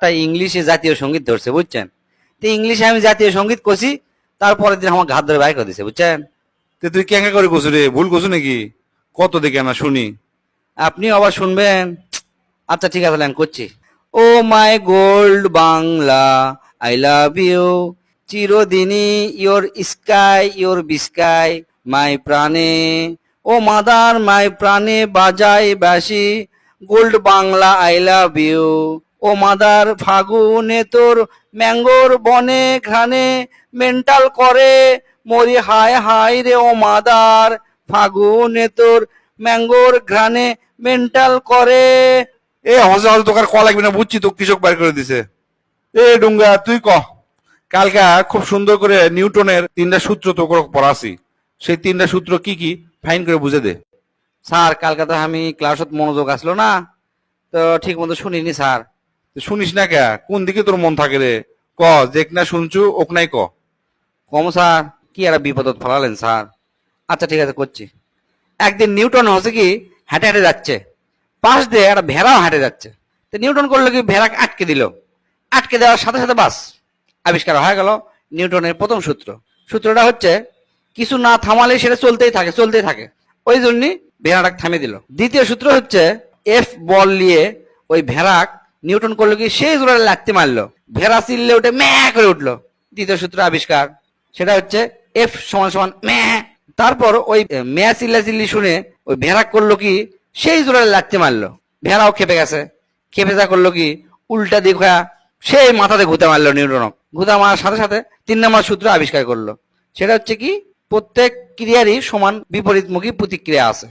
একটা ইংলিশে জাতীয় সঙ্গীত ধরছে বুঝছেন। তো ইংলিশে আমি জাতীয় সঙ্গীত কষি, তারপরের দিন আমার ঘাত ধরে বাইর করে দিছে বুঝছেন। তে তুই কেঙ্কা করে কছু রে, ভুল কছু নাকি? কত দেখে না শুনি। আপনি আবার শুনবেন? আচ্ছা ঠিক আছে, আমি করছি। ও my gold Bangla, I love you, চিরদিনই ইয়োর স্কাই ইয়োর বিস্কাই, মাই প্রাণে ও মাদার মাই প্রাণে বাজাই বাসি, gold Bangla I love you. ও মাদার ফাগুনে তোর ম্যাঙ্গোর বনে ঘ্রাণে মেন্টাল করে মরি হায় হায় রে ও মাদার, ফাগুনে তোর ম্যাঙ্গোর ঘ্রাণে মেন্টাল করে। এ হজে হজে তোকার ক লাগবে না, বুঝছি তো কৃষক বাইর করে দিছে। এ ডুঙ্গা তুই ক। কালকা খুব সুন্দর করে নিউটনের 3টা সূত্র তো পড়াছি, সেই 3টা সূত্র কি কি ফাইন করে বুঝে দে। স্যার কালকে তো আমি ক্লাসত মনোযোগ আসলো না, তো ঠিক মতো শুনিনি স্যার। তুই শুনিস না কে? কোন দিকে তোর মন থাকে রে? ক, দেখ না শুনছু ওক নাই ক। কম স্যার, কি একটা বিপদত ফেলালেন স্যার। আচ্ছা ঠিক আছে করছি। একদিন নিউটন হচ্ছে কি হেঁটে হেঁটে যাচ্ছে, পাশ দিয়ে একটা ভেড়াও হেঁটে যাচ্ছে। তো নিউটন করলো কি, ভেড়াকে আটকে দিল। আটকে দেওয়ার সাথে সাথে বাস আবিষ্কার হয়ে গেল নিউটনের প্রথম সূত্র। সূত্রটা হচ্ছে কিছু না থামালে সেটা চলতেই থাকে চলতেই থাকে, ওই জন্যই ভেড়াটাকে থামিয়ে দিল। দ্বিতীয় সূত্র হচ্ছে এফ বল নিয়ে ওই ভেড়াক নিউটন করলো কি সেই জোরে লাগতে মারলো, ভেড়া চিল্লে উঠে ম্যা করে উঠলো। দ্বিতীয় সূত্র আবিষ্কার, সেটা হচ্ছে এফ সমান সমান ম্যা। তারপর ওই ম্যা চিল্লা চিল্লি শুনে ওই ভেড়া করলো কি সেই জোরে লাগতে মারলো, ভেড়াও খেপে গেছে। খেপে যা করলো কি উল্টা দিক হয়ে সেই মাথাতে ঘুতে মারলো নিউটনক। ঘুতা মারার সাথে সাথে 3 নম্বর সূত্র আবিষ্কার করলো, সেটা হচ্ছে কি প্রত্যেক ক্রিয়ারই সমান বিপরীতমুখী প্রতিক্রিয়া আছে।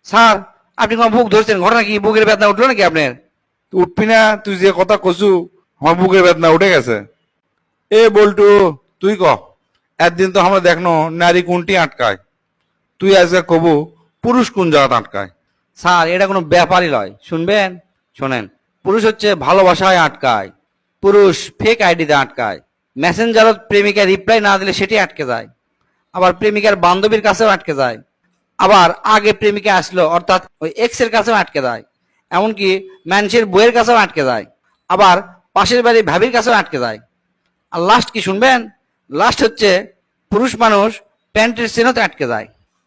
স্যার আপনি কোনো বুক ধরছেন, ঘটনা কি বুকের বেদনা উঠলো নাকি আপনার? তুই উঠবি না, তুই যে কথা কছু আমার বুকের বেদনা উঠে গেছে। এ বল্টু তুই ক। একদিন তো আমরা দেখনো নারী কোনটি আটকায়, তুই আজকে কবু পুরুষ কোন জায়গাতে আটকায়। স্যার এটা কোনো ব্যাপারই নয়, শুনবেন? শোনেন, পুরুষ হচ্ছে ভালোবাসায় আটকায়, পুরুষ ফেক আইডিতে আটকায়, মেসেঞ্জারত প্রেমিকা রিপ্লাই না দিলে সেটি আটকে যায়, আবার প্রেমিকার বান্ধবীর কাছেও আটকে যায়, আবার আগে প্রেমিকা আসলো অর্থাৎ ওই এক্স এর কাছেও আটকে যায়, এমনকি মানুষের বইয়ের কাছেও আটকে যায়, আবার পাশের বাড়ির ভাবির কাছেও আটকে যায়। আর লাস্ট কি শুনবেন? লাস্ট হচ্ছে পুরুষ মানুষ প্যান্টের চেনতে আটকে যায়।